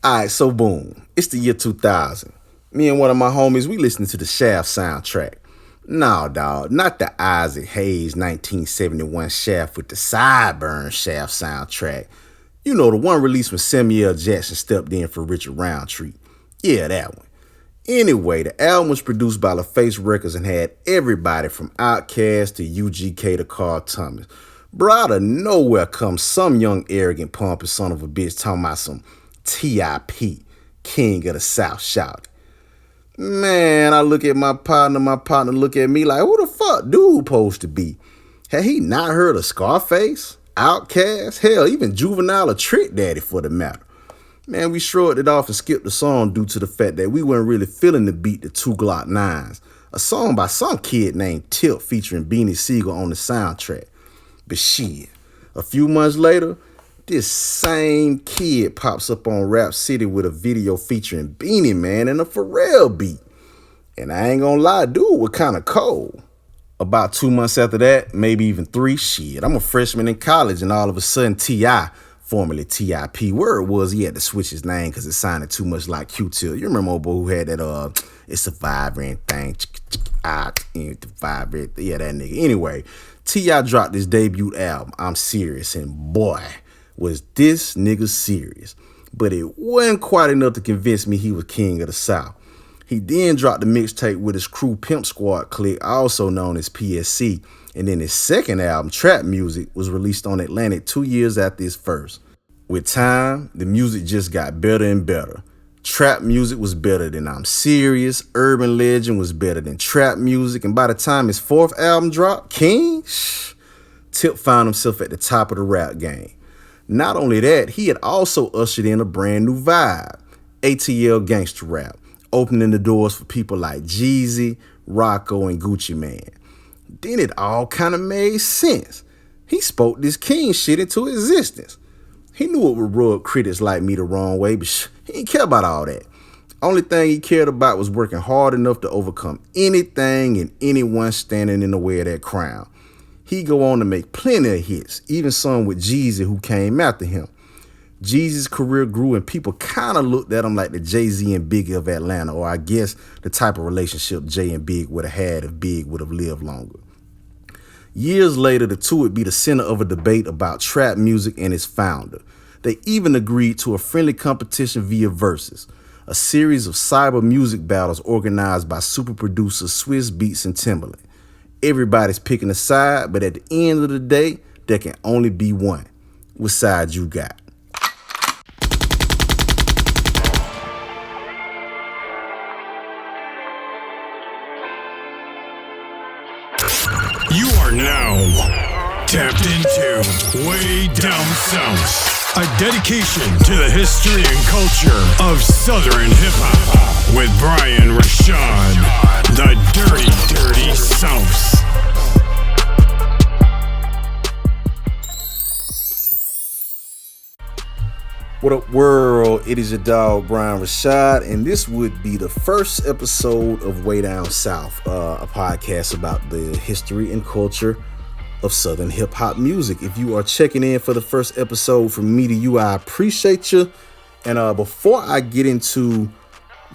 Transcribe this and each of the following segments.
Alright, so boom. It's the year 2000. Me and one of my homies, we listening to the Shaft soundtrack. No, dawg, not the Isaac Hayes 1971 Shaft with the Sideburn Shaft soundtrack. You know, the one released when Samuel Jackson stepped in for Richard Roundtree. Yeah, that one. Anyway, the album was produced by LaFace Records and had everybody from Outkast to UGK to Carl Thomas. Bro, out of nowhere comes some young, arrogant, pompous son of a bitch talking about some TIP, King of the South, shout. Man, I look at my partner look at me like, who the fuck dude supposed to be? Had he not heard of Scarface, Outkast, hell, even Juvenile or Trick Daddy for the matter? Man, we shrugged it off and skipped the song due to the fact that we weren't really feeling the beat to Two Glock 9s, a song by some kid named Tip featuring Beanie Siegel on the soundtrack. But shit, a few months later, this same kid pops up on Rap City with a video featuring Beanie Man and a Pharrell beat. And I ain't gonna lie, dude was kinda cold. About 2 months after that, maybe even 3, shit, I'm a freshman in college and all of a sudden T.I., formerly TIP, word was he had to switch his name because it sounded too much like Q-Tip. You remember old boy who had that, it's a vibrant thing, the vibrant, yeah, that nigga. Anyway, T.I. dropped his debut album, I'm Serious, and boy, was this nigga serious. But it wasn't quite enough to convince me he was king of the South. He then dropped the mixtape with his crew Pimp Squad clique, also known as PSC, and then his second album, Trap Music, was released on Atlantic 2 years after his first. With time, the music just got better and better. Trap Music was better than I'm Serious, Urban Legend was better than Trap Music, and by the time his fourth album dropped, King, Tip found himself at the top of the rap game. Not only that, he had also ushered in a brand new vibe, ATL gangster rap, opening the doors for people like Jeezy, Rocco, and Gucci Mane. Then it all kind of made sense. He spoke this king shit into existence. He knew it would rub critics like me the wrong way, but he didn't care about all that. Only thing he cared about was working hard enough to overcome anything and anyone standing in the way of that crown. He'd go on to make plenty of hits, even some with Jeezy who came after him. Jeezy's career grew and people kind of looked at him like the Jay-Z and Biggie of Atlanta, or I guess the type of relationship Jay and Big would have had if Big would have lived longer. Years later, the two would be the center of a debate about trap music and its founder. They even agreed to a friendly competition via Verzuz, a series of cyber music battles organized by super producers Swiss Beats and Timbaland. Everybody's picking a side, but at the end of the day, there can only be one. What side you got? You are now tapped into Way Down South, a dedication to the history and culture of Southern hip hop with Brian Rashad, the Dirty, Dirty South. What up, world? It is your dog, Brian Rashad, and this would be the first episode of Way Down South, a podcast about the history and culture of Southern hip-hop music. If you are checking in for the first episode from me to you, I appreciate you. And before I get into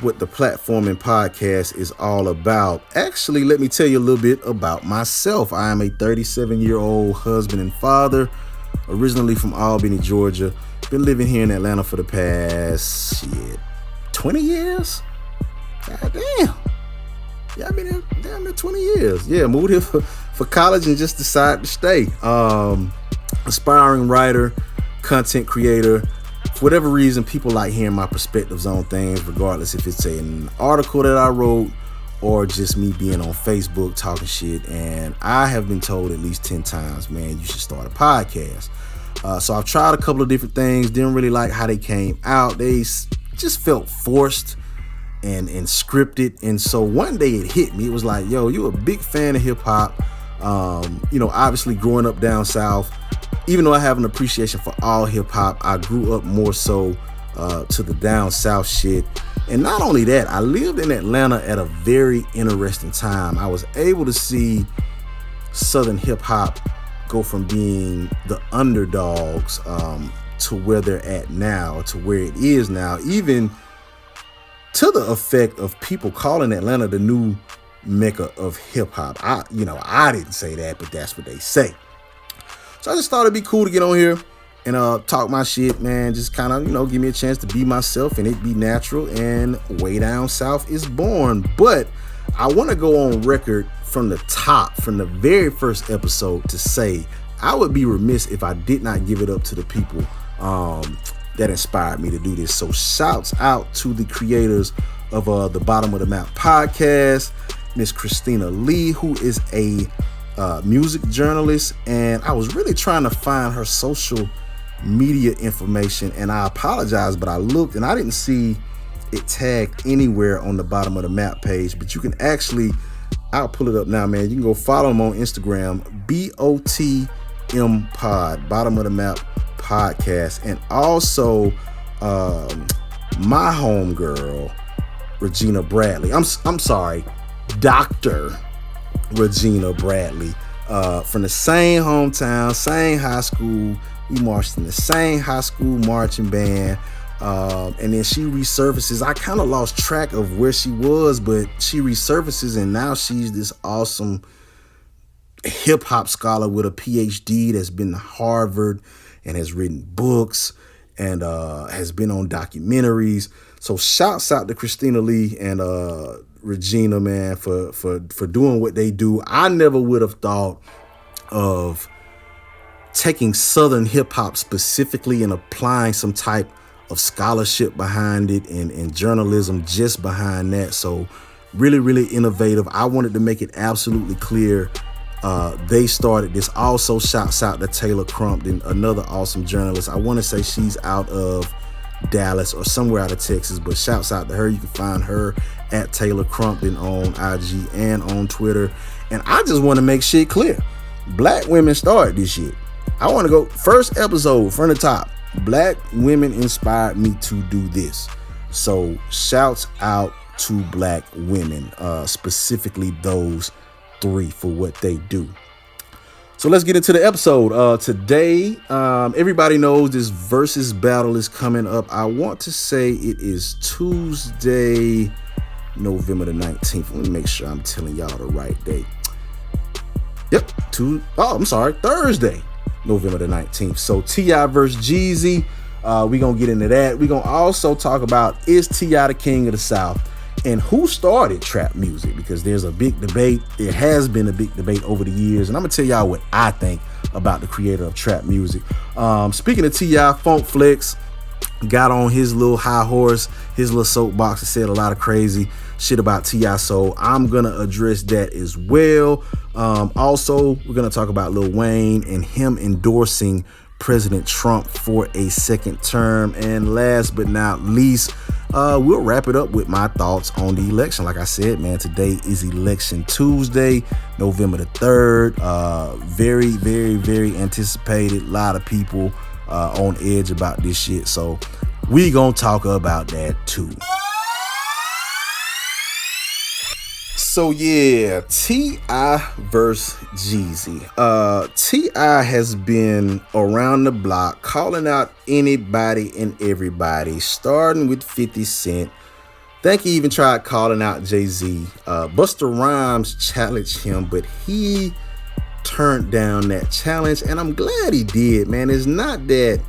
what the platform and podcast is all about, actually, let me tell you a little bit about myself. I am a 37-year-old husband and father, originally from Albany, Georgia. Been living here in Atlanta for the past 20 years. God damn. Yeah, I've been here damn near 20 years. Yeah, moved here for college and just decided to stay. Aspiring writer, content creator. For whatever reason, people like hearing my perspectives on things, regardless if it's an article that I wrote or just me being on Facebook talking shit. And I have been told at least 10 times, man, you should start a podcast. So I've tried a couple of different things, didn't really like how they came out. They just felt forced and scripted. And so one day it hit me. It was like, yo, you're a big fan of hip hop. Obviously growing up down south, even though I have an appreciation for all hip hop, I grew up more so to the down south shit. And not only that, I lived in Atlanta at a very interesting time. I was able to see Southern hip hop go from being the underdogs to where they're at now, to where it is now, even to the effect of people calling Atlanta the new mecca of hip hop. I didn't say that, but that's what they say. So I just thought it'd be cool to get on here and talk my shit, man. Just kind of, give me a chance to be myself and it be natural. And Way Down South is born. But I want to go on record from the top, from the very first episode, to say I would be remiss if I did not give it up to the people that inspired me to do this. So shouts out to the creators of the Bottom of the Map podcast, Miss Christina Lee, who is a music journalist, and I was really trying to find her social media information, and I apologize, but I looked and I didn't see it tagged anywhere on the Bottom of the Map page. But you can actually, I'll pull it up now, man. You can go follow them on Instagram, BOTM Pod, Bottom of the Map podcast, and also my homegirl Regina Bradley. I'm sorry, Dr. Regina Bradley, from the same hometown, same high school. We marched in the same high school marching band, and then she resurfaces. I kind of lost track of where she was, but she resurfaces, and now she's this awesome hip hop scholar with a PhD that's been to Harvard and has written books and has been on documentaries. So shouts out to Christina Lee and Regina, man, for doing what they do. I never would have thought of taking Southern hip hop specifically and applying some type of scholarship behind it and journalism just behind that. So really, really innovative. I wanted to make it absolutely clear they started this. Also shouts out to Taylor Crumpton, another awesome journalist. I want to say she's out of Dallas or somewhere out of Texas, but shouts out to her. You can find her at Taylor Crumpton on IG and on Twitter. And I just want to make shit clear. Black women started this shit. I want to go first episode from the top. Black women inspired me to do this. So shouts out to black women, specifically those three, for what they do. So let's get into the episode. Today, everybody knows this Verzuz battle is coming up. I want to say it is Tuesday, November the 19th. Let me make sure I'm telling y'all the right date. Yep, Thursday, November the 19th. So TI versus Jeezy. We're going to get into that. We're going to also talk about, is TI the king of the South? And who started trap music? Because there's a big debate. There has been a big debate over the years. And I'm going to tell y'all what I think about the creator of trap music. Speaking of TI, Funk Flex got on his little high horse, his little soapbox, and said a lot of crazy shit about TI. So I'm going to address that as well. Also, we're going to talk about Lil Wayne and him endorsing President Trump for a second term. And last but not least, we'll wrap it up with my thoughts on the election. Like I said, man, today is Election Tuesday, November the 3rd. Very, very, very anticipated. A lot of people on edge about this shit. So we gonna talk about that too. So yeah, T.I. versus Jeezy. T.I. has been around the block calling out anybody and everybody, starting with 50 Cent. Think he even tried calling out Jay-Z. Busta Rhymes challenged him, but he turned down that challenge, and I'm glad he did, man. It's not that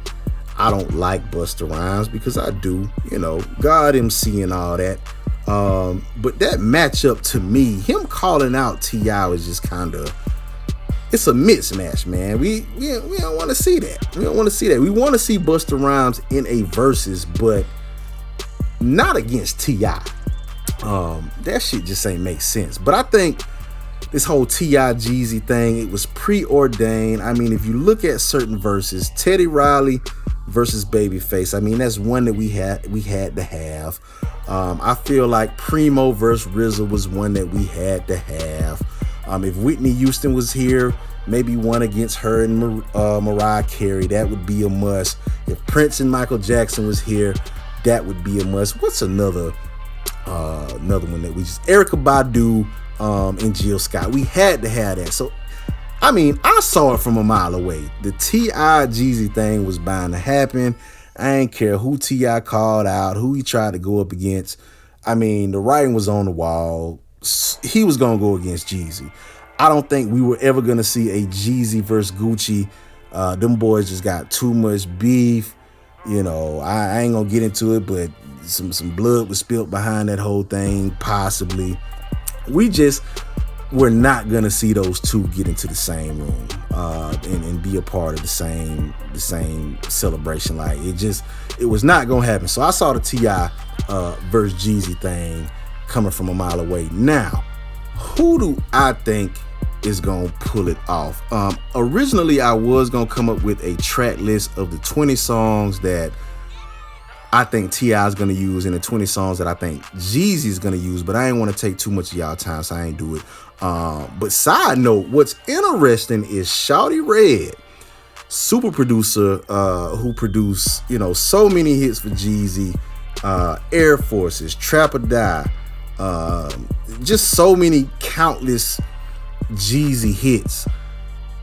I don't like Busta Rhymes, because I do, God MC and all that. But that matchup, to me, him calling out T.I. was just kind of, it's a mismatch, man. We don't want to see that. We don't want to see that. We want to see Busta Rhymes in a Verzuz, but not against T.I. That shit just ain't make sense. But I think this whole T.I. Jeezy thing, it was preordained. I mean, if you look at certain verses, Teddy Riley versus Babyface, I mean, that's one that we had to have. I feel like Primo versus RZA was one that we had to have. If Whitney Houston was here, maybe one against her and Mariah Carey, that would be a must. If Prince and Michael Jackson was here, that would be a must. What's another one that we just, Erykah Badu and Jill Scott, we had to have that. So I mean, I saw it from a mile away. The T.I. Jeezy thing was bound to happen. I ain't care who T.I. called out, who he tried to go up against. I mean, the writing was on the wall. He was going to go against Jeezy. I don't think we were ever going to see a Jeezy versus Gucci. Them boys just got too much beef. You know, I ain't going to get into it, but some blood was spilled behind that whole thing, possibly. We're not gonna see those two get into the same room and be a part of the same celebration. Like it was not gonna happen. So I saw the T.I. versus Jeezy thing coming from a mile away. Now, who do I think is gonna pull it off? Originally, I was gonna come up with a track list of the 20 songs that I think T.I. is going to use and the 20 songs that I think Jeezy is going to use, but I ain't want to take too much of y'all time, so I ain't do it. But side note, what's interesting is Shawty Red, super producer who produced, so many hits for Jeezy, Air Forces, Trap or Die, just so many countless Jeezy hits.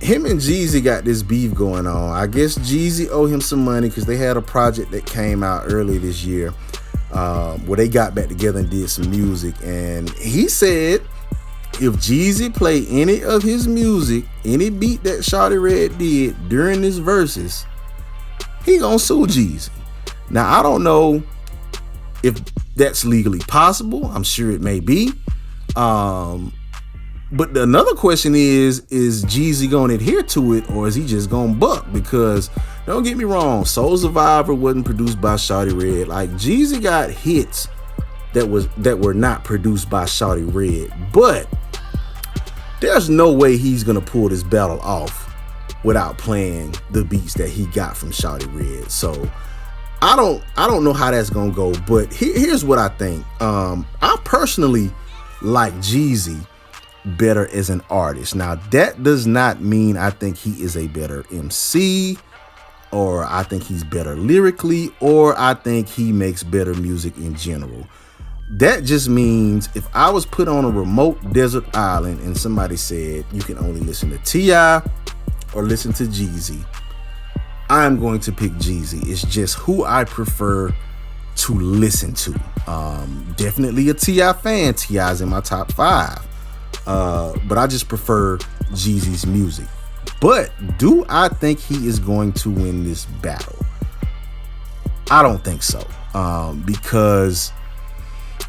Him and Jeezy got this beef going on. I guess Jeezy owe him some money because they had a project that came out early this year where they got back together and did some music. And he said if Jeezy play any of his music, any beat that Shawty Red did during his verses, he gonna sue Jeezy. Now, I don't know if that's legally possible. I'm sure it may be. But another question is Jeezy going to adhere to it, or is he just going to buck? Because don't get me wrong, Soul Survivor wasn't produced by Shawty Red. Like, Jeezy got hits that were not produced by Shawty Red. But there's no way he's going to pull this battle off without playing the beats that he got from Shawty Red. So I don't know how that's going to go. But here's what I think. I personally like Jeezy better as an artist. Now, that does not mean I think he is a better MC, or I think he's better lyrically, or I think he makes better music in general. That just means if I was put on a remote desert island and somebody said you can only listen to T.I. or listen to Jeezy, I'm going to pick Jeezy. It's just who I prefer to listen to. Definitely a T.I. fan. T.I.'s in my top 5. But I just prefer Jeezy's music. But do I think he is going to win this battle? I don't think so. Because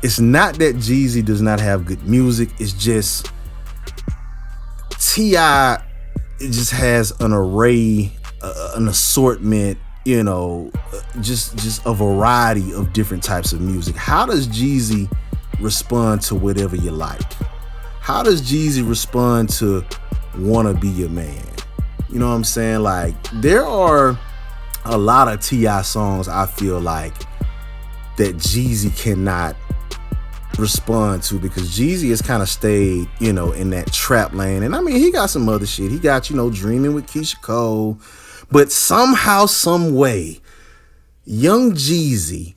it's not that Jeezy does not have good music. It's just T.I. just has an array, an assortment, just a variety of different types of music. How does Jeezy respond to whatever you like? How does Jeezy respond to Wanna Be Your Man? You know what I'm saying? Like, there are a lot of T.I. songs I feel like that Jeezy cannot respond to, because Jeezy has kind of stayed, in that trap lane. And I mean, he got some other shit. He got, Dreaming with Keisha Cole. But somehow, some way, young Jeezy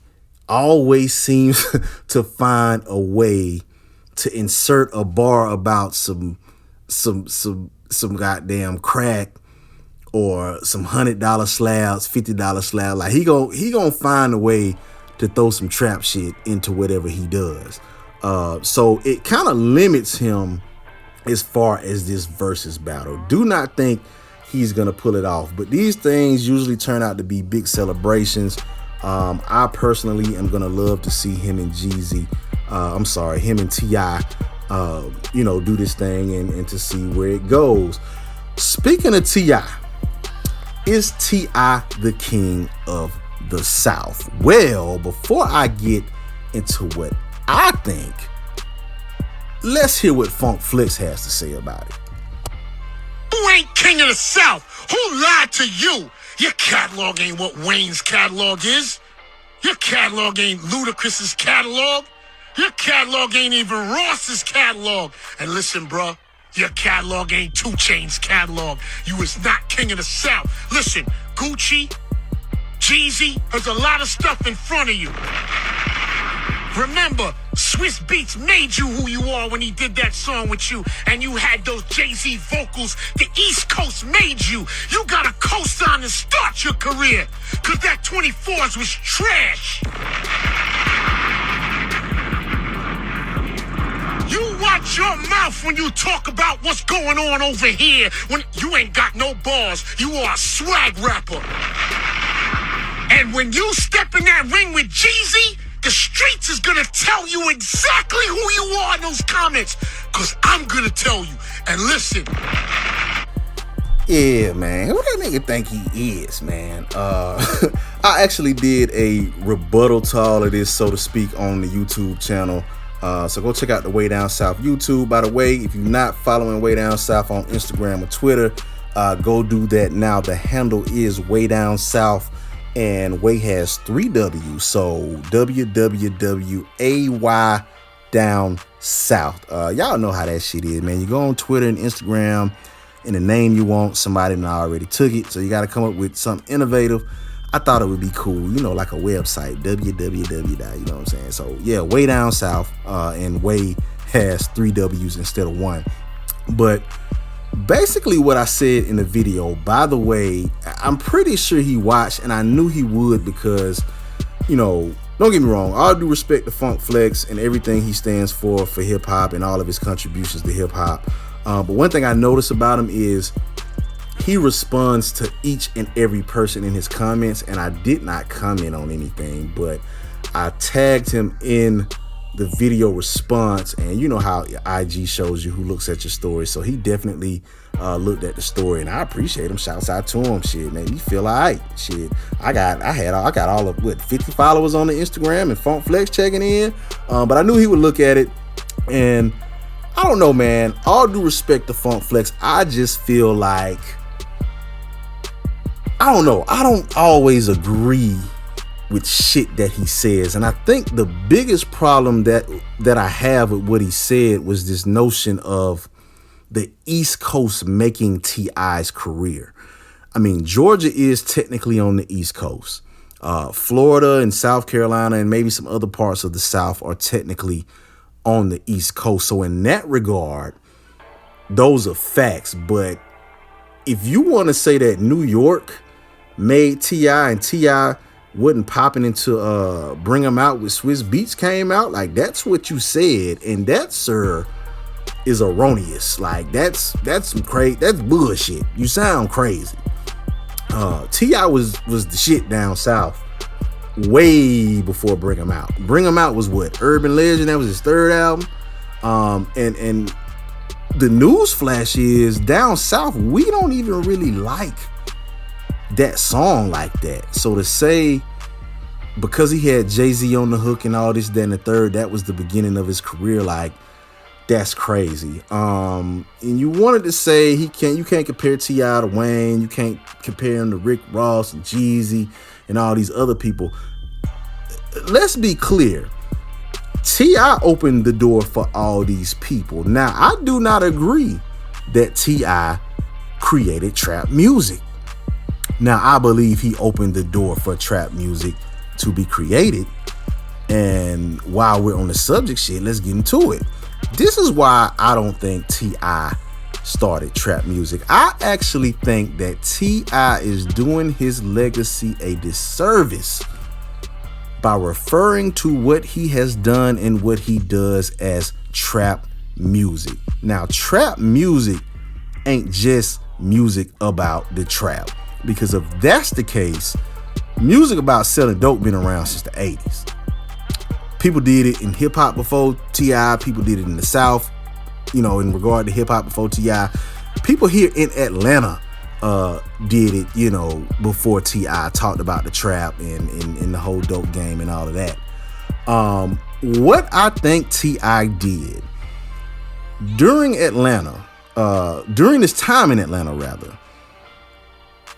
always seems to find a way to insert a bar about some goddamn crack or some $100 slabs, $50 slabs. Like he gonna find a way to throw some trap shit into whatever he does. So it kind of limits him as far as this versus battle. Do not think he's gonna pull it off, but these things usually turn out to be big celebrations. I personally am gonna love to see him and Jeezy. Him and T.I. Do this thing and to see where it goes. Speaking of T.I., is T.I. the king of the South? Well, before I get into what I think, let's hear what Funk Flex has to say about it. Who ain't king of the South? Who lied to you? Your catalog ain't what Wayne's catalog is. Your catalog ain't Ludacris's catalog. Your catalog ain't even Ross's catalog. And listen, bruh, your catalog ain't 2 Chainz's catalog. You is not king of the South. Listen, Gucci, Jeezy, there's a lot of stuff in front of you. Remember, Swiss Beats made you who you are when he did that song with you, and you had those Jay-Z vocals. The East Coast made you. You got a cosign to start your career, cause that 24s was trash. You watch your mouth when you talk about what's going on over here, when you ain't got no balls. You are a swag rapper. And when you step in that ring with Jeezy, the streets is gonna tell you exactly who you are in those comments, cause I'm gonna tell you. And listen. Yeah, man. Who that nigga think he is, man? I actually did a rebuttal to all of this, so to speak, on the YouTube channel. So go check out the Way Down South YouTube. By the way, if you're not following Way Down South on Instagram or Twitter, go do that now. The handle is Way Down South, and Way has 3 W's. So WWWAY Down South. Y'all know how that shit is, man. You go on Twitter and Instagram, and the name you want, somebody already took it. So you got to come up with something innovative. I thought it would be cool, you know, like a website, www. You know what I'm saying? So yeah, Way Down South, and Way has 3 W's instead of 1. But basically what I said in the video, by the way, I'm pretty sure he watched, and I knew he would because, you know, don't get me wrong, all due respect to Funk Flex and everything he stands for hip hop and all of his contributions to hip hop. But one thing I noticed about him is he responds to each and every person in his comments, and I did not comment on anything, but I tagged him in the video response, and you know how IG shows you who looks at your story, so he definitely looked at the story, and I appreciate him. Shouts out to him. Shit, made me feel alright. Shit, I got all of 50 followers on the Instagram, and Funk Flex checking in, but I knew he would look at it, and I don't know, man. All due respect to Funk Flex, I just feel like, I don't know. I don't always agree with shit that he says. And I think the biggest problem that I have with what he said was this notion of the East Coast making T.I.'s career. I mean, Georgia is technically on the East Coast. Florida and South Carolina and maybe some other parts of the South are technically on the East Coast. So in that regard, those are facts. But if you want to say that New York made T.I. and T.I. wasn't popping into Bring 'Em Out with Swiss Beats came out, like, that's what you said, and that, sir, is erroneous. Like, that's some crazy, that's bullshit. You sound crazy. T.I. was the shit down south way before Bring 'Em Out. Bring 'Em Out was what, Urban Legend? That was his 3rd album. And the news flash is, down south, we don't even really like that song like that. So to say because he had Jay-Z on the hook and all this, that, and the third, that was the beginning of his career, like, that's crazy. And you wanted to say you can't compare T.I. to Wayne, you can't compare him to Rick Ross and Jeezy and all these other people. Let's be clear. T.I. opened the door for all these people. Now, I do not agree that T.I. created trap music. Now, I believe he opened the door for trap music to be created. And while we're on the subject, shit, let's get into it. This is why I don't think T.I. started trap music. I actually think that T.I. is doing his legacy a disservice by referring to what he has done and what he does as trap music. Now, trap music ain't just music about the trap. Because if that's the case, music about selling dope been around since the 80s. People did it in hip hop before T.I. People did it in the South, you know, in regard to hip hop before T.I. People here in Atlanta did it, you know, before T.I. talked about the trap and the whole dope game and all of that. What I think T.I. did during this time in Atlanta, rather,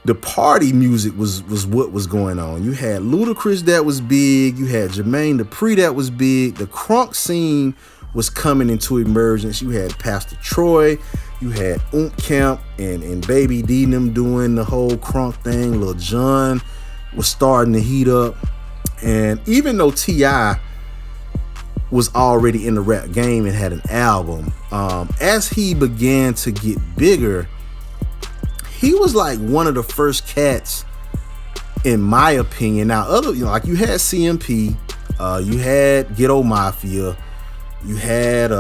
the party music was what was going on. You had Ludacris that was big. You had Jermaine Dupri that was big. The crunk scene was coming into emergence. You had Pastor Troy. You had Camp and Baby D and them doing the whole crunk thing. Lil Jon was starting to heat up. And even though T.I. was already in the rap game and had an album. As he began to get bigger, he was like one of the first cats, in my opinion. Now, like you had CMP, you had Ghetto Mafia, you had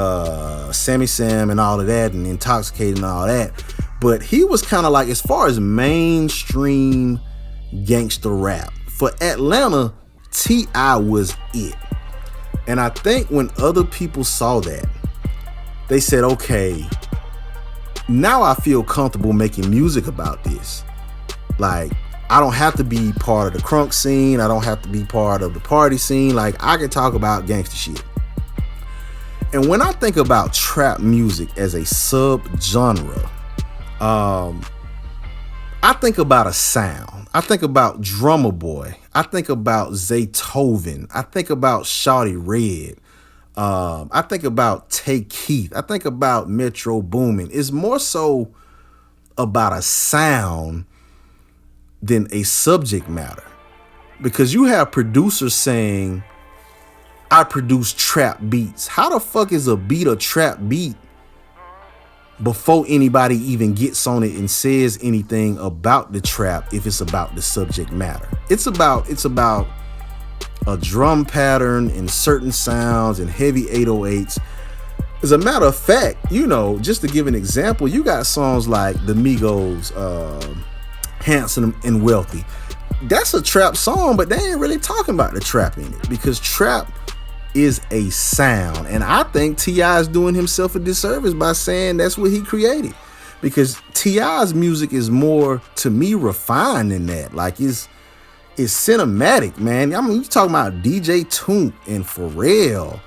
Sammy Sam and all of that, and Intoxicated and all that. But he was kind of like, as far as mainstream gangster rap, for Atlanta, T.I. was it. And I think when other people saw that, they said, okay, now I feel comfortable making music about this. Like, I don't have to be part of the crunk scene. I don't have to be part of the party scene. Like, I can talk about gangster shit. And when I think about trap music as a subgenre, I think about a sound. I think about Drummer Boy. I think about Zaytoven. I think about Shawty Red. I think about Tay Keith. I think about Metro Boomin. It's more so about a sound than a subject matter. Because you have producers saying, I produce trap beats. How the fuck is a beat a trap beat before anybody even gets on it and says anything about the trap if it's about the subject matter? It's about a drum pattern and certain sounds and heavy 808s. As a matter of fact, just to give an example, you got songs like the Migos, Handsome and Wealthy. That's a trap song, but they ain't really talking about the trap in it, because trap is a sound. And I think T.I. is doing himself a disservice by saying that's what he created, because T.I.'s music is more, to me, refined than that. Like, it's cinematic, man. I mean, you talking about DJ Toomp and Pharrell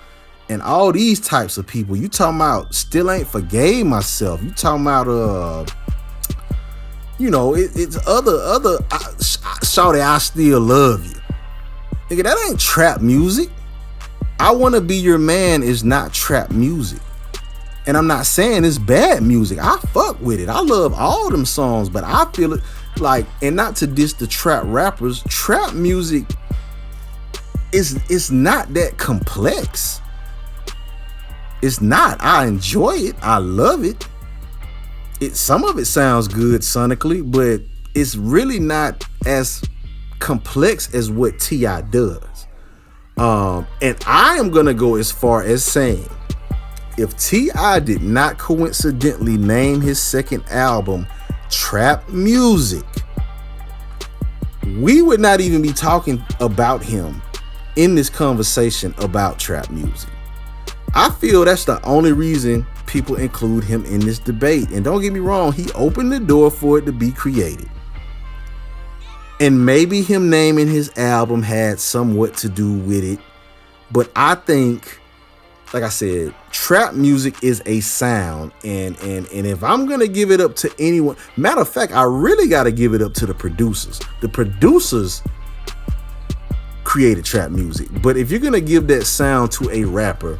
and all these types of people. You talking about Still Ain't Forgave Myself. You talking about it's other Shawty, I Still Love You. Nigga, that ain't trap music. I Wanna Be Your Man is not trap music. And I'm not saying it's bad music. I fuck with it. I love all them songs, but I feel it like, and not to diss the trap rappers, trap music is not that complex. It's not. I enjoy it. I love it. Some of it sounds good sonically, but it's really not as complex as what T.I. does. And I am gonna go as far as saying, if T.I. did not coincidentally name his second album Trap Music, we would not even be talking about him in this conversation about trap music. I feel that's the only reason people include him in this debate. And don't get me wrong, he opened the door for it to be created. And maybe him naming his album had somewhat to do with it. But I think, like I said, trap music is a sound. And if I'm going to give it up to anyone, matter of fact, I really got to give it up to the producers. The producers created trap music. But if you're going to give that sound to a rapper,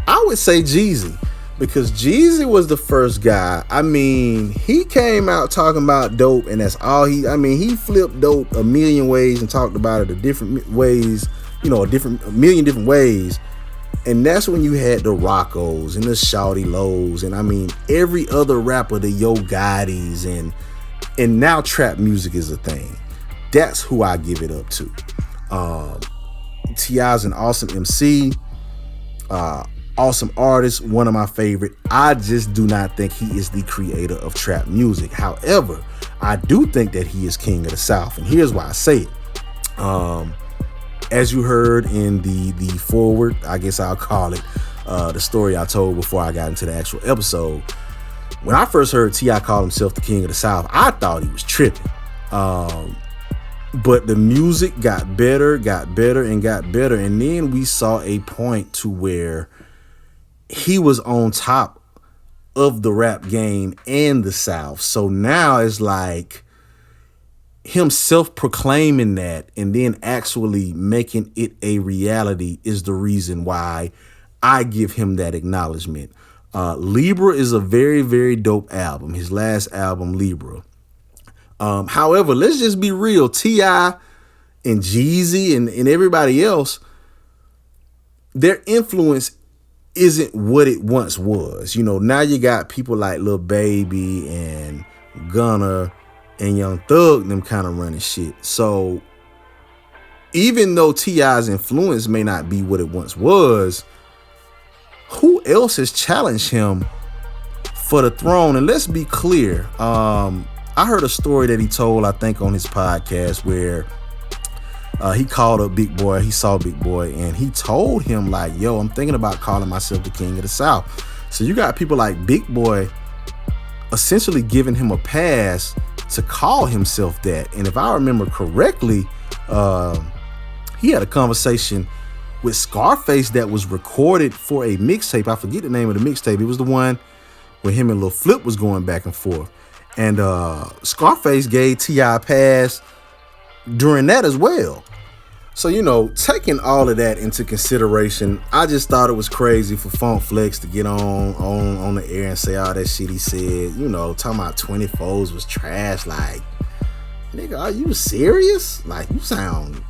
I would say Jeezy. Because Jeezy was the first guy. I mean, he came out talking about dope, and that's all he flipped dope a million ways and talked about it a different ways, a million different ways. And that's when you had the Roccos and the Shawty Lows, and I mean, every other rapper, the Yo Gottis, and now trap music is a thing. That's who I give it up to. T.I.'s an awesome MC. Awesome artist, one of my favorite. I just do not think he is the creator of trap music. However, I do think that he is king of the South, and here's why I say it. As you heard in the forward, I guess I'll call it, the story I told before I got into the actual episode. When I first heard T.I. call himself the king of the South, I thought he was tripping. But the music got better, and got better. And then we saw a point to where he was on top of the rap game and the South. So now it's like him self-proclaiming that and then actually making it a reality is the reason why I give him that acknowledgement. Libra is a very, very dope album. His last album, Libra. However, let's just be real. T.I. and Jeezy and everybody else, their influence isn't what it once was. Now you got people like Lil Baby and Gunna and Young Thug, them kind of running shit. So even though T.I.'s influence may not be what it once was, who else has challenged him for the throne? And let's be clear. I heard a story that he told, I think, on his podcast where he called up Big Boy. He saw Big Boy and he told him like, yo, I'm thinking about calling myself the King of the South. So you got people like Big Boy essentially giving him a pass to call himself that. And if I remember correctly, he had a conversation with Scarface that was recorded for a mixtape. I forget the name of the mixtape. It was the one where him and Lil Flip was going back and forth. And Scarface gave T.I. a pass during that as well. So, taking all of that into consideration, I just thought it was crazy for Funk Flex to get on the air and say all that shit he said, talking about 24s was trash. Like, nigga, are you serious? Like, you sound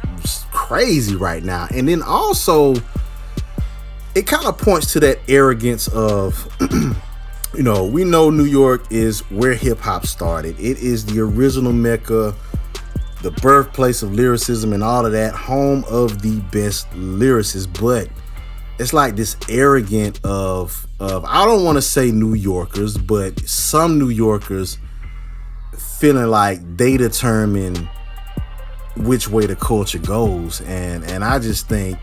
crazy right now. And then also, it kind of points to that arrogance of, we know New York is where hip hop started. It is the original Mecca, the birthplace of lyricism and all of that, home of the best lyricists. But it's like this arrogant of I don't want to say New Yorkers, but some New Yorkers feeling like they determine which way the culture goes. And I just think,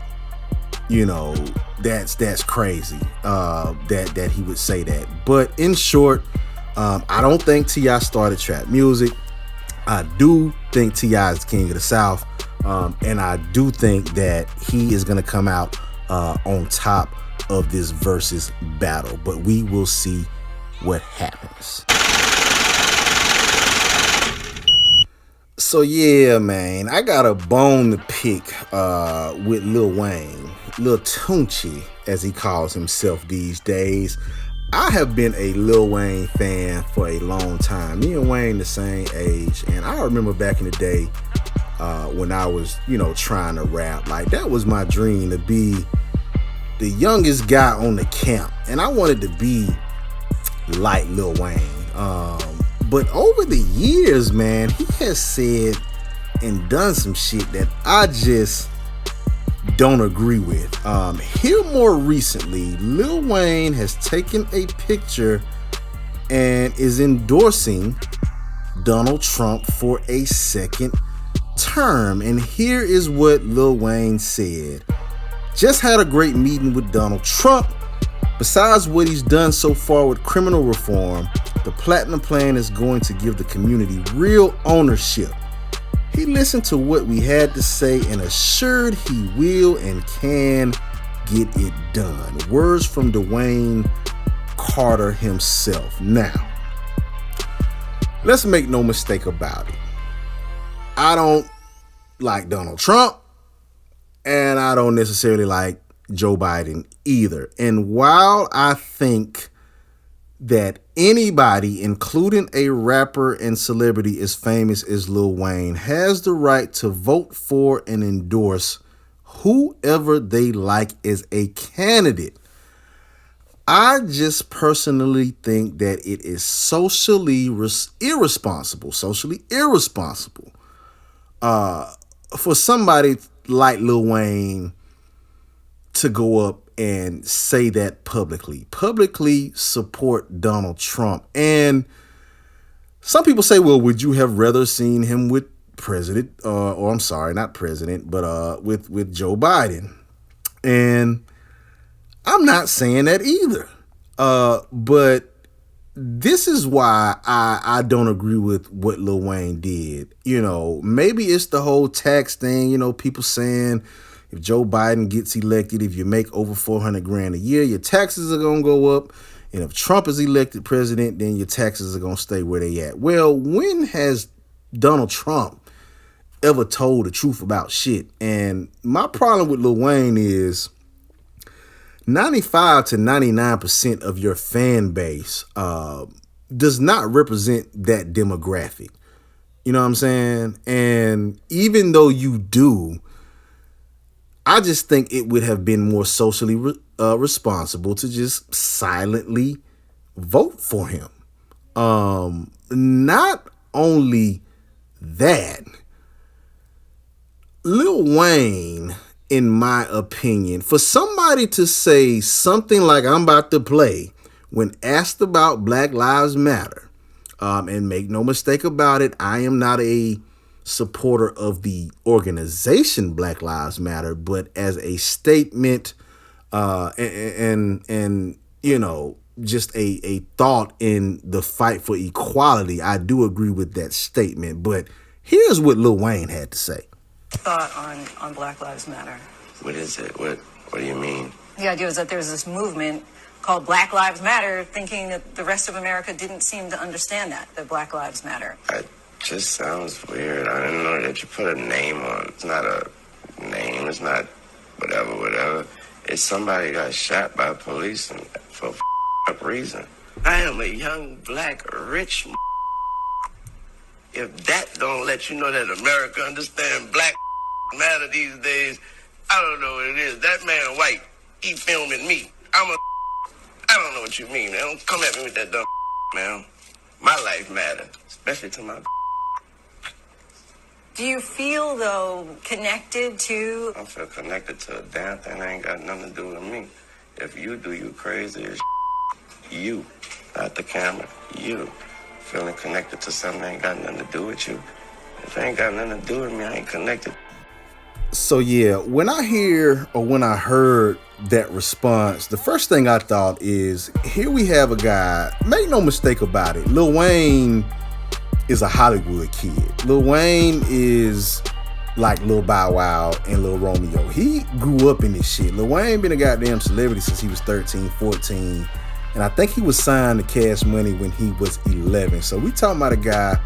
that's crazy that he would say that. But in short, I don't think T.I. started trap music. I do think T.I. is King of the South, and I do think that he is going to come out on top of this versus battle. But we will see what happens. So yeah, man, I got a bone to pick with Lil Wayne, Lil Tunechi, as he calls himself these days. I have been a Lil Wayne fan for a long time. Me and Wayne the same age, and I remember back in the day when I was, trying to rap. Like, that was my dream, to be the youngest guy on the camp, and I wanted to be like Lil Wayne. But over the years, man, he has said and done some shit that I just don't agree with. Here more recently, Lil Wayne has taken a picture and is endorsing Donald Trump for a second term. And here is what Lil Wayne said. Just had a great meeting with Donald Trump. Besides what he's done so far with criminal reform, the Platinum Plan is going to give the community real ownership. He listened to what we had to say and assured he will and can get it done. Words from Dwayne Carter himself. Now, let's make no mistake about it. I don't like Donald Trump, and I don't necessarily like Joe Biden either. And while I think that anybody, including a rapper and celebrity as famous as Lil Wayne, has the right to vote for and endorse whoever they like as a candidate, I just personally think that it is socially irresponsible for somebody like Lil Wayne to go up and say that publicly support Donald Trump. And some people say, well, would you have rather seen him with president, or I'm sorry, not president, but with Joe Biden? And I'm not saying that either. But this is why I don't agree with what Lil Wayne did. Maybe it's the whole tax thing, people saying, if Joe Biden gets elected, if you make over $400,000 a year, your taxes are going to go up. And if Trump is elected president, then your taxes are going to stay where they at. Well, when has Donald Trump ever told the truth about shit? And my problem with Lil Wayne is 95 to 99% of your fan base does not represent that demographic. You know what I'm saying? And even though you do, I just think it would have been more socially responsible to just silently vote for him. Not only that, Lil Wayne, in my opinion, for somebody to say something like I'm about to play when asked about Black Lives Matter, and make no mistake about it, I am not a supporter of the organization Black Lives Matter, but as a statement, and you know, just a thought in the fight for equality, I do agree with that statement. But here's what Lil Wayne had to say. Thought on Black Lives Matter. What is it? What do you mean? The idea is that there's this movement called Black Lives Matter, thinking that the rest of America didn't seem to understand that Black Lives Matter. It just sounds weird. I didn't know that you put a name on. It's not a name. It's not whatever. It's somebody got shot by police and for a reason. I am a young, black, rich. If that don't let you know that America understand Black matter these days, I don't know what it is. That man white, he filming me. I don't know what you mean, man. Don't come at me with that dumb man. My life matter, especially to my. Do you feel, though, connected to? I feel connected to a damn thing that ain't got nothing to do with me. If you do, you crazy as you, not the camera, you. Feeling connected to something that ain't got nothing to do with you. If it ain't got nothing to do with me, I ain't connected. So yeah, when I heard that response, the first thing I thought is, here we have a guy, make no mistake about it, Lil Wayne is a Hollywood kid. Lil Wayne is like Lil Bow Wow and Lil Romeo. He grew up in this shit. Lil Wayne been a goddamn celebrity since he was 13, 14. And I think he was signed to Cash Money when he was 11. So we talking about a guy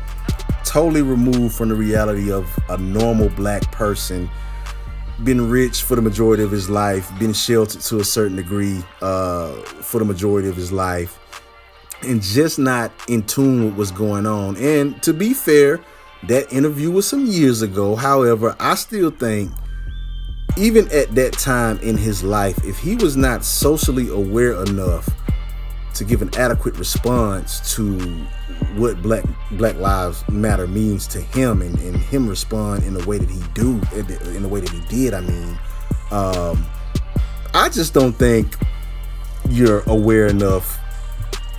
totally removed from the reality of a normal black person, been rich for the majority of his life, been sheltered to a certain degree for the majority of his life, and just not in tune with what's going on. And to be fair, that interview was some years ago. However, I still think even at that time in his life, if he was not socially aware enough to give an adequate response to what Black Lives Matter means to him, and him respond in the way that he did, I just don't think you're aware enough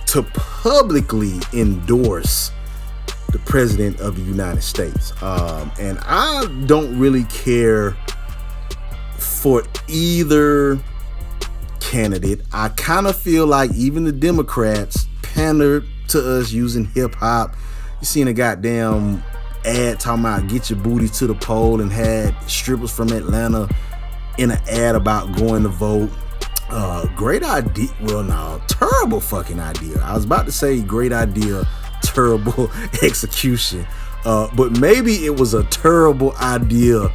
to publicly endorse the president of the United States. And I don't really care for either candidate. I kind of feel like even the Democrats pandered to us using hip hop. You seen a goddamn ad talking about get your booty to the poll, and had strippers from Atlanta in an ad about going to vote. Great idea. Well, no, terrible fucking idea. I was about to say great idea, terrible execution. But maybe it was a terrible idea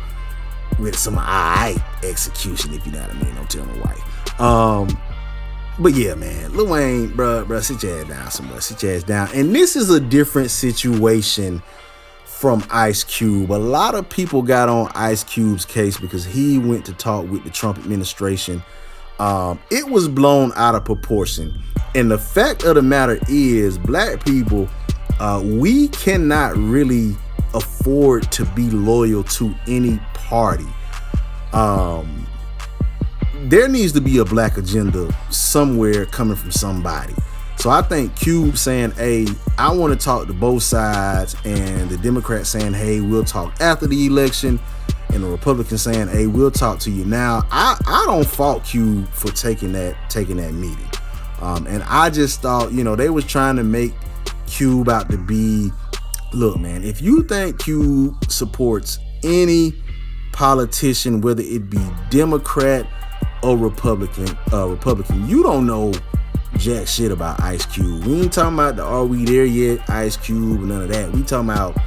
with some alright execution, if you know what I mean. Don't tell my wife. But yeah, man, Lil Wayne, bruh, sit your ass down somewhere. Sit your ass down. And this is a different situation from Ice Cube. A lot of people got on Ice Cube's case because he went to talk with the Trump administration. It was blown out of proportion. And the fact of the matter is, black people, we cannot really afford to be loyal to any party. There needs to be a black agenda somewhere coming from somebody. So I think Cube saying, hey, I want to talk to both sides, and the Democrats saying, hey, we'll talk after the election, and the Republicans saying, hey, we'll talk to you now. I don't fault Cube for taking that meeting. And I just thought, they was trying to make Cube out to be, look, man, if you think Cube supports any politician, whether it be Democrat or Republican, you don't know jack shit about Ice Cube. We ain't talking about the Are We There Yet Ice Cube, none of that. We talking about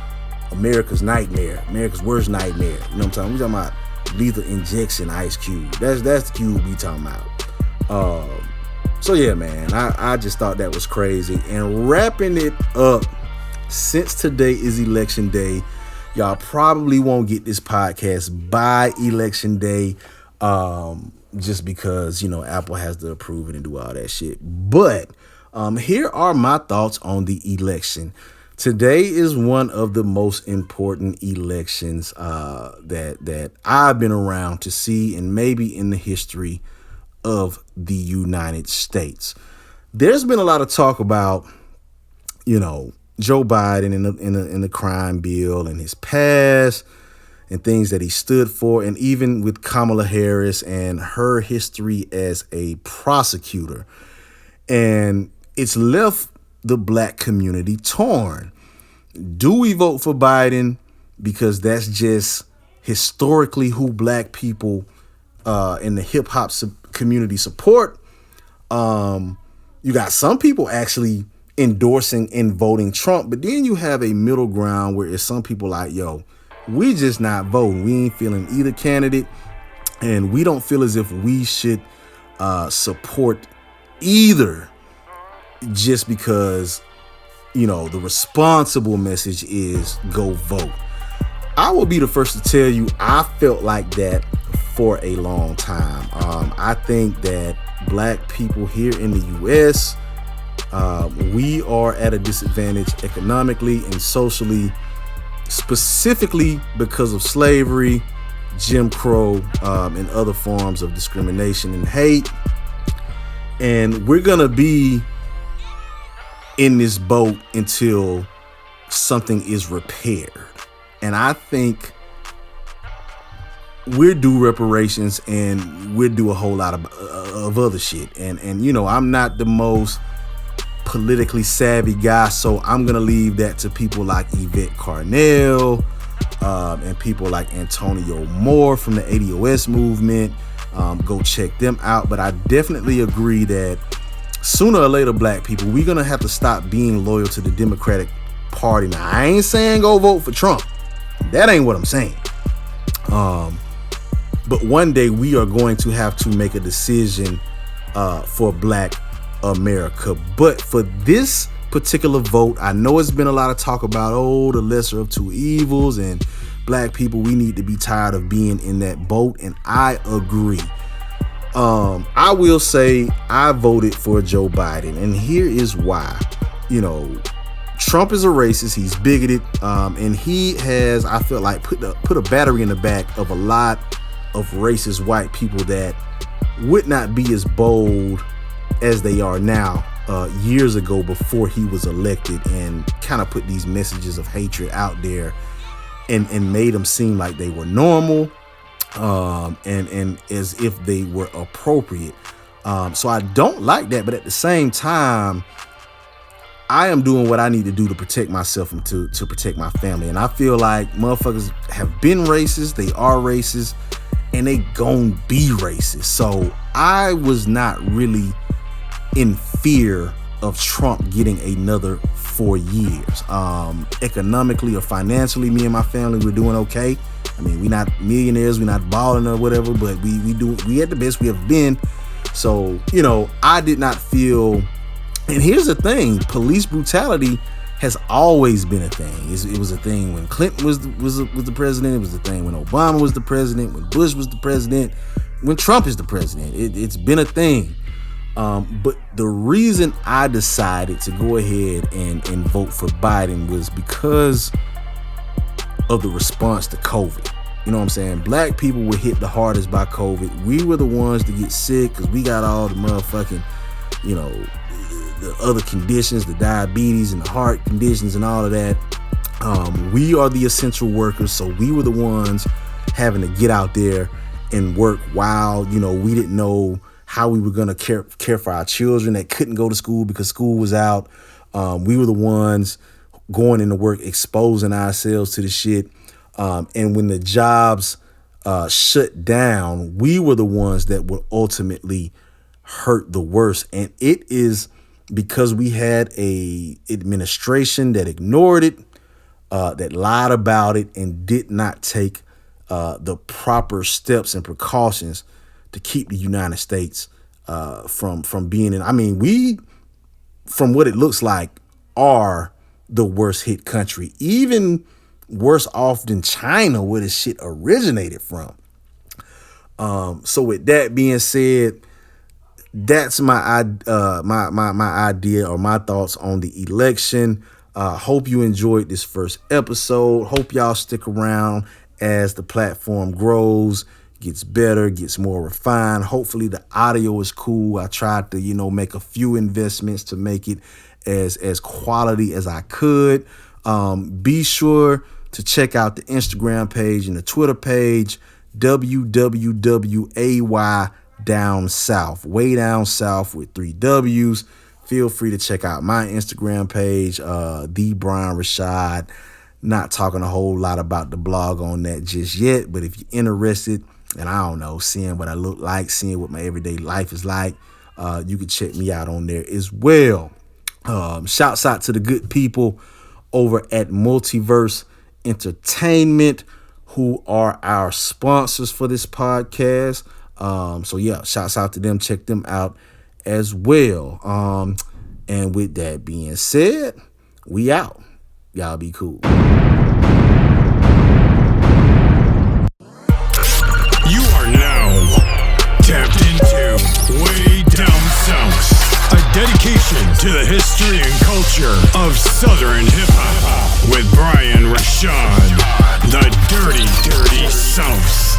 America's nightmare, America's worst nightmare. You know what I'm talking? We talking about lethal injection Ice Cube. That's the Cube we talking about. So yeah, man, I just thought that was crazy. And wrapping it up, since today is election day, y'all probably won't get this podcast by election day. just because, Apple has to approve it and do all that shit. But here are my thoughts on the election. Today is one of the most important elections that I've been around to see, and maybe in the history of the United States. There's been a lot of talk about, Joe Biden in the crime bill and his past and things that he stood for, and even with Kamala Harris and her history as a prosecutor. And it's left the black community torn. Do we vote for Biden because that's just historically who black people in the hip hop community support? You got some people actually endorsing and voting Trump, but then you have a middle ground where it's some people like, yo, we just not voting. We ain't feeling either candidate, and we don't feel as if we should support either, just because, the responsible message is go vote. I will be the first to tell you I felt like that for a long time. I think that black people here in the U.S., we are at a disadvantage economically and socially, specifically because of slavery, Jim Crow, and other forms of discrimination and hate. And we're going to be in this boat until something is repaired. And I think we're due reparations, and we're due a whole lot of other shit. And I'm not the most politically savvy guy, so I'm gonna leave that to people like Yvette Carnell, and people like Antonio Moore from the ADOS movement. Go check them out. But I definitely agree that sooner or later, black people, we're gonna have to stop being loyal to the Democratic Party. Now, I ain't saying go vote for Trump. That ain't what I'm saying. But one day we are going to have to make a decision for black America. But for this particular vote, I know it's been a lot of talk about, the lesser of two evils, and black people, we need to be tired of being in that boat. And I agree. I will say I voted for Joe Biden, and here is why. Trump is a racist, he's bigoted, and he has, I feel like, put a battery in the back of a lot of racist white people that would not be as bold as they are now, years ago before he was elected, and kind of put these messages of hatred out there and made them seem like they were normal, and as if they were appropriate. So I don't like that, but at the same time, I am doing what I need to do to protect myself and to protect my family. And I feel like motherfuckers have been racist, they are racist, and they gon' be racist. So I was not really in fear of Trump getting another 4 years. Economically or financially, me and my family, we're doing okay. I mean, we're not millionaires, we're not balling or whatever, but we at the best we have been. So, I did not feel. And here's the thing, police brutality has always been a thing. It was a thing when Clinton was the president. It was a thing when Obama was the president, when Bush was the president, when Trump is the president. It's been a thing. But the reason I decided to go ahead and vote for Biden was because of the response to COVID. You know what I'm saying? Black people were hit the hardest by COVID. We were the ones to get sick because we got all the motherfucking, the other conditions, the diabetes and the heart conditions and all of that. We are the essential workers, so we were the ones having to get out there and work while, we didn't know how we were going to care for our children that couldn't go to school because school was out. We were the ones going into work, exposing ourselves to the shit. And when the jobs shut down, we were the ones that would ultimately hurt the worst. And it is because we had a administration that ignored it, that lied about it, and did not take the proper steps and precautions to keep the United States from being in. I mean, we, from what it looks like, are the worst hit country, even worse off than China, where this shit originated from. So with that being said, that's my idea or my thoughts on the election. Hope you enjoyed this first episode. Hope y'all stick around as the platform grows, gets better, gets more refined. Hopefully the audio is cool. I tried to, make a few investments to make it as quality as I could. Be sure to check out the Instagram page and the Twitter page, WWWAY Down South, way down south with 3 W's. Feel free to check out my Instagram page, the Brian Rashad. Not talking a whole lot about the blog on that just yet, but if you're interested, and I don't know, seeing what I look like, seeing what my everyday life is like, you can check me out on there as well. Shouts out to the good people over at Multiverse Entertainment, who are our sponsors for this podcast. So yeah, shouts out to them. Check them out as well. And with that being said, we out. Y'all be cool. You are now tapped into Way Down South, a dedication to the history and culture of Southern hip-hop with Brian Rashad, the Dirty South.